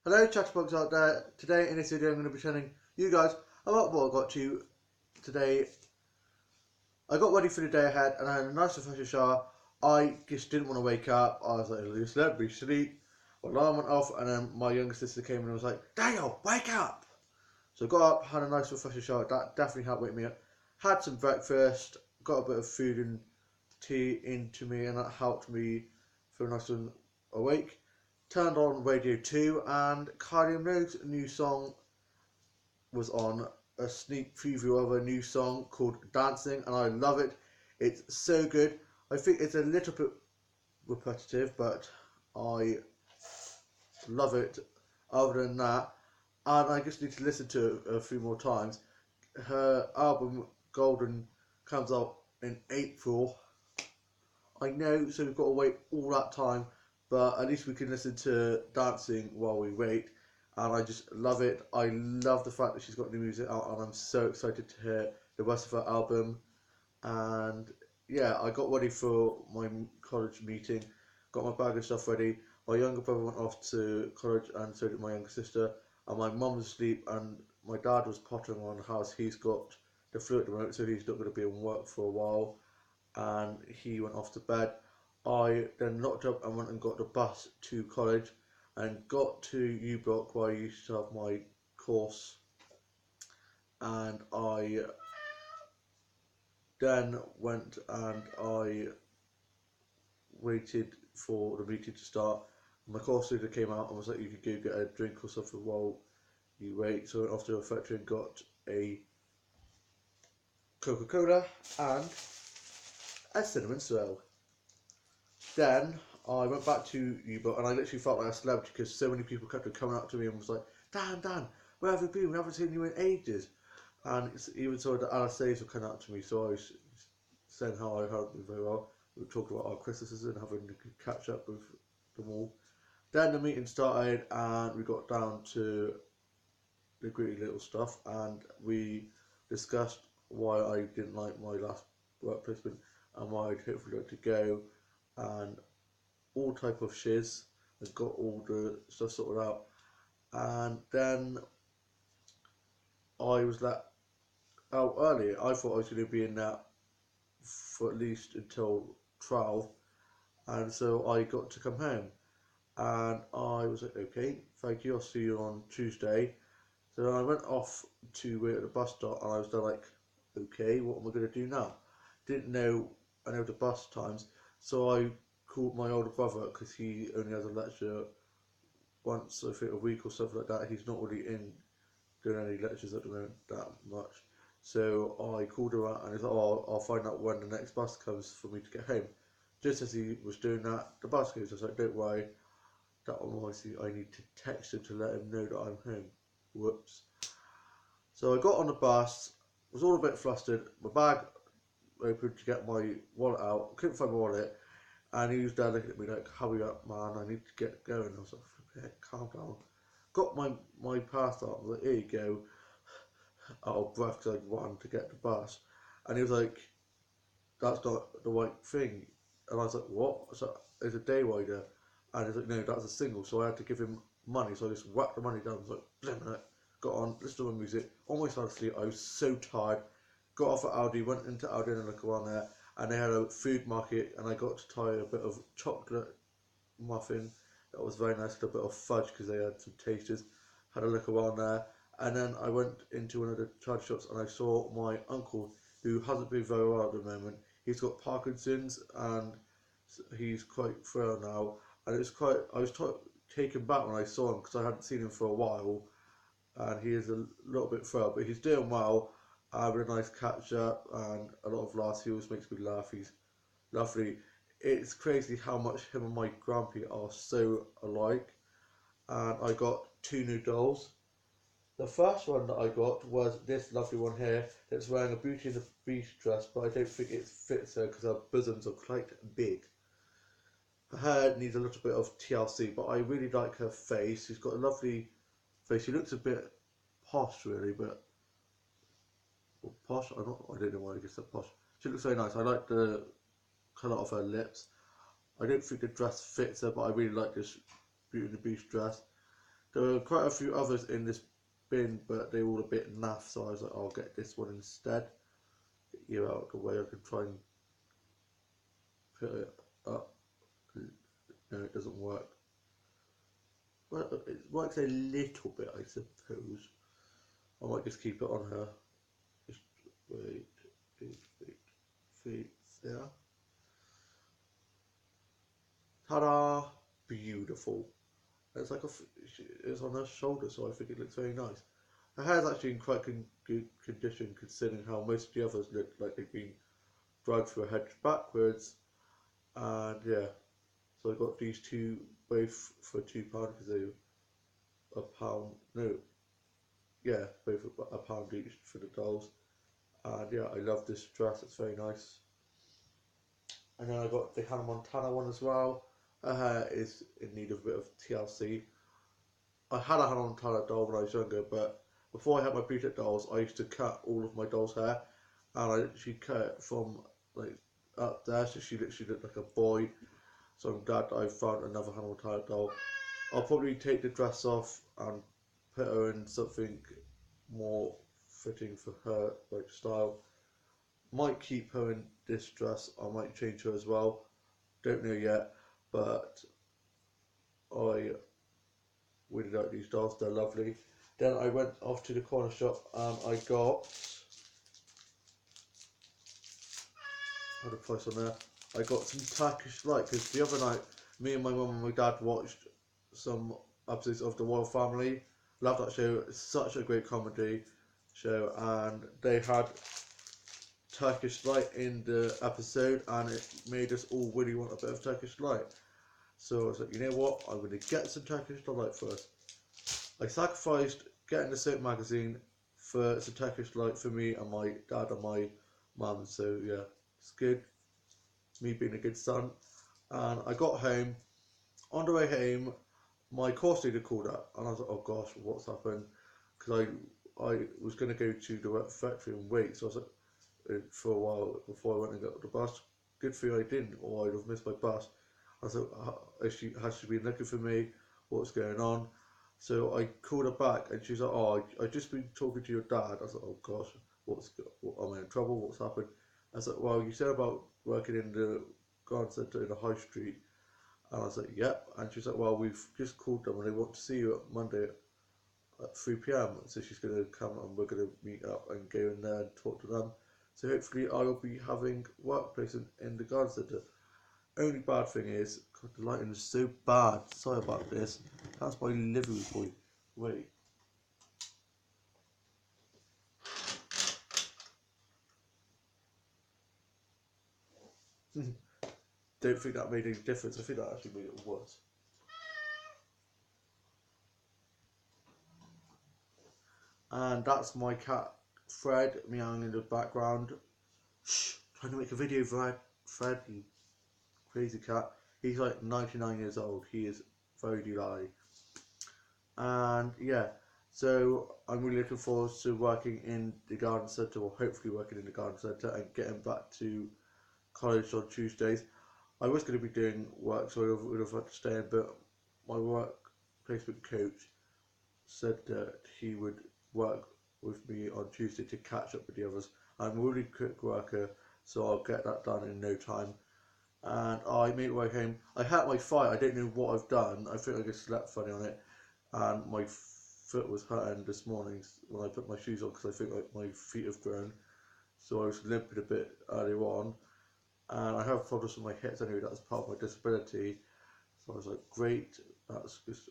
Hello chatterbox out there. Today in this video I'm going to be telling you guys about what I got to today. I got ready for the day ahead and I had a nice refreshing shower. I just didn't want to wake up. I was like, let me sleep. My alarm went off and then my younger sister came and was like, Daniel, wake up! So I got up, had a nice refreshing shower. That definitely helped wake me up. Had some breakfast, got a bit of food and tea into me and that helped me feel nice and awake. Turned on Radio 2 and Kylie Minogue's new song was on, a sneak preview of a new song called Dancing, and I love it. It's so good. I think it's a little bit repetitive, but I love it. Other than that, and I just need to listen to it a few more times. Her album Golden comes out in April. I know, so we've got to wait all that time, but at least we can listen to Dancing while we wait. And I just love it. I love the fact that she's got new music out, and I'm so excited to hear the rest of her album. And yeah, I got ready for my college meeting, got my bag and stuff ready. My younger brother went off to college, and so did my younger sister. And my mum was asleep, and my dad was pottering around the house. He's got the flu at the moment, so he's not going to be in work for a while. And he went off to bed. I then locked up and went and got the bus to college and got to U Block where I used to have my course, and I then went and I waited for the meeting to start. My course leader came out and was like, you could go get a drink or something while you wait. So I went off to a factory and got a Coca-Cola and a cinnamon swirl. Then I went back to U-Boat and I literally felt like a celebrity because so many people kept coming up to me and was like, Dan, where have you been? We haven't seen you in ages. And even so, the LSAs were coming up to me, so I was saying how I heard me very well. We were talking about our Christmases and having a catch up with them all. Then the meeting started and we got down to the gritty little stuff and we discussed why I didn't like my last work placement and why I'd hopefully like to go and all type of shiz and got all the stuff sorted out. And then I was let out early. I thought I was going to be in that for at least until 12, and so I got to come home. And I was like, okay, thank you, I'll see you on Tuesday. So then I went off to wait at the bus stop, and I was there like, okay, what am I going to do now? Didn't know any of the bus times, so I called my older brother because he only has a lecture once I think a week or something like that. He's not really in doing any lectures at the moment that much. So I called her out and he's like, oh, I'll find out when the next bus comes for me to get home. Just as he was doing that, the bus goes. I was like, don't worry, that one obviously I need to text him to let him know that I'm home. Whoops. So I got on the bus, was all a bit flustered, my bag open to get my wallet out, couldn't find my wallet, and he was there looking at me like, hurry up man, I need to get going. I was like, okay, calm down. Got my pass out, I was like, here you go, out of breath because I'd run to get the bus. And he was like, that's not the right thing. And I was like, what? So it's a day rider. And he's like, no, that's a single. So I had to give him money. So I just whacked the money down. I was like, blimmin' it. Got on, listened to my music, almost fell asleep. I was so tired. Got off at Aldi, went into Aldi and looked around there. And they had a food market. And I got to try a bit of chocolate muffin that was very nice, with a bit of fudge because they had some tasters. Had a look around there, and then I went into one of the charity shops and I saw my uncle who hasn't been very well at the moment. He's got Parkinson's and he's quite frail now, and it's quite. I was taken back when I saw him because I hadn't seen him for a while, and he is a little bit frail, but he's doing well. I had a nice catch up and a lot of laughs. He always makes me laugh. He's lovely. It's crazy how much him and my grampy are so alike. And I got two new dolls. The first one that I got was this lovely one here that's wearing a Beauty and the Beast dress, but I don't think it fits her because her bosoms are quite big. Her hair needs a little bit of TLC, but I really like her face. She's got a lovely face. She looks a bit posh, really, but well, posh. I don't know why I just said posh. She looks very nice. I like the colour of her lips. I don't think the dress fits her, but I really like this Beauty and the Beast dress. There were quite a few others in this bin, but they were all a bit naff, so I was like, I'll get this one instead. Get you out of the way, I can try and put it up. No, it doesn't work. Well, it works a little bit, I suppose. I might just keep it on her. Just wait, there. Ta-da! Beautiful. It's like it's on her shoulder, so I think it looks very nice. Her hair's actually in quite good condition, considering how most of the others look like they've been dragged through a hedge backwards. And yeah, so I got these two both for £2 because they were a pound. No, yeah, both a pound each for the dolls. And yeah, I love this dress. It's very nice. And then I got the Hannah Montana one as well. Her hair is in need of a bit of TLC. I had a Hannah Montana doll when I was younger, but before I had my Boutique dolls, I used to cut all of my doll's hair, and I literally cut it from like up there, so she literally looked like a boy. So I'm glad that I found another Hannah Montana doll. I'll probably take the dress off and put her in something more fitting for her like style. Might keep her in this dress. I might change her as well. Don't know yet, but I really like these dolls. They're lovely. Then I went off to the corner shop and I got, had a price on there. I got some Turkish Light because the other night, me and my mum and my dad watched some episodes of The Royal Family. Love that show. It's such a great comedy show, and they had Turkish Light in the episode, and it made us all really want a bit of Turkish Light. So I was like, you know what? I'm going to get some Turkish Light first. I sacrificed getting the soap magazine for some Turkish Light for me and my dad and my mum. So yeah, it's good. Me being a good son. And I got home. On the way home, my course leader called up, and I was like, oh gosh, what's happened? Because I was going to go to the factory and wait. So I was like, for a while before I went and got the bus. Good thing I didn't, or I'd have missed my bus. I was like, has she been looking for me? What's going on? So I called her back, and she's like, "Oh, I just been talking to your dad." I was like, "Oh gosh, am I in trouble? What's happened?" I was like, "Well, you said about working in the garden centre in the high street," and I was like, "Yep." And she's like, "Well, we've just called them, and they want to see you at Monday at 3 p.m. So she's going to come, and we're going to meet up and go in there and talk to them. So hopefully, I'll be having workplace in the garden centre." Only bad thing is, God, the lighting is so bad. Sorry about this. That's my livery boy. Wait. Don't think that made any difference. I think that actually made it worse. And that's my cat, Fred, meowing in the background. Shh, trying to make a video, Fred. Fred, you crazy cat. He's like 99 years old. He is very delighted. And yeah, so I'm really looking forward to working in the garden centre, or hopefully working in the garden centre, and getting back to college on Tuesdays. I was going to be doing work, so I would have had to stay in, but my work placement coach said that he would work with me on Tuesday to catch up with the others. I'm a really quick worker, so I'll get that done in no time. And I made my way home. I had my fight. I don't know what I've done. I think I just slept funny on it, and my foot was hurting this morning when I put my shoes on because I think like my feet have grown. So I was limping a bit earlier on, and I have problems with my hips anyway. That's part of my disability. So I was like, great. That's just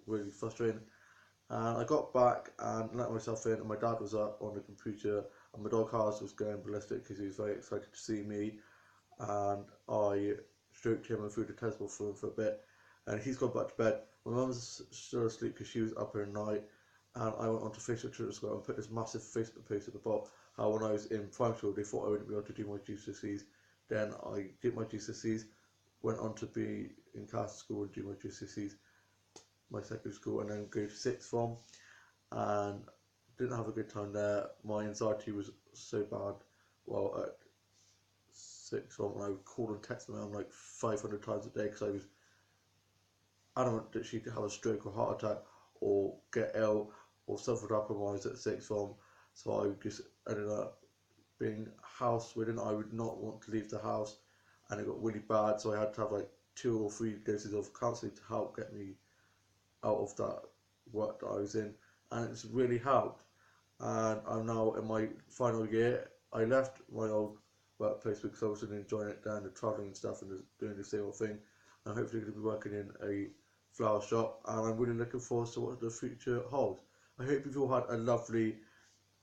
really frustrating. And I got back and let myself in, and my dad was up on the computer, and my dog Harris was going ballistic because he was very excited to see me. And I stroked him and threw the tennis ball for him for a bit, and he's gone back to bed. My mum's still asleep because she was up in the night, and I went onto Facebook Twitter as well and put this massive Facebook post about how when I was in primary school they thought I wouldn't be able to do my GCSEs. Then I did my GCSEs, went on to be in Castle School and do my GCSEs, my secondary school, and then go to sixth form, and didn't have a good time there. My anxiety was so bad. Well, at sixth form, I would call and text my mum like 500 times a day because I was adamant that she'd have a stroke or heart attack or get ill or suffer compromise at sixth form. So I just ended up being house-ridden. I would not want to leave the house, and it got really bad. So I had to have like 2 or 3 doses of counselling to help get me out of that work that I was in, and it's really helped. And I'm now in my final year. I left my old workplace because I wasn't enjoying it down the travelling and stuff and doing the same old thing. I'm hopefully going to be working in a flower shop, and I'm really looking forward to what the future holds. I hope you've all had a lovely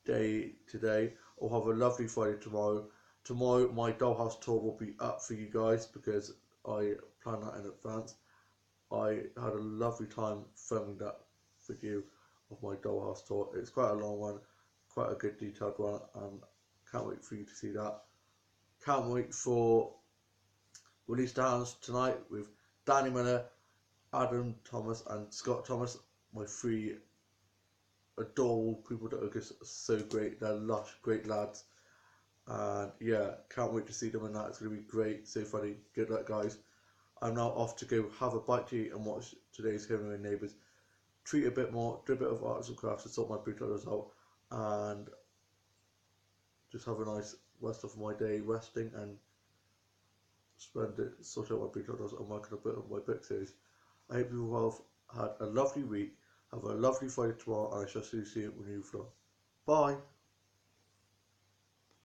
day today, or have a lovely Friday tomorrow. Tomorrow, my dollhouse tour will be up for you guys because I planned that in advance. I had a lovely time filming that video of my dollhouse tour. It's quite a long one, quite a good detailed one, and can't wait for you to see that. Can't wait for Release Downs tonight with Danny Miller, Adam Thomas, and Scott Thomas, my 3 adorable people that are just so great. They're lush, great lads. And yeah, can't wait to see them, and that. It's going to be great, so funny. Good luck, guys. I'm now off to go have a bite to eat and watch today's Home and Neighbours. Treat a bit more, do a bit of arts and crafts to sort my bootleggers out, and just have a nice rest of my day resting and spend it sorting out my bootleggers and working a bit on my book series. I hope you all have had a lovely week. Have a lovely Friday tomorrow, and I shall see you in a new vlog. Bye.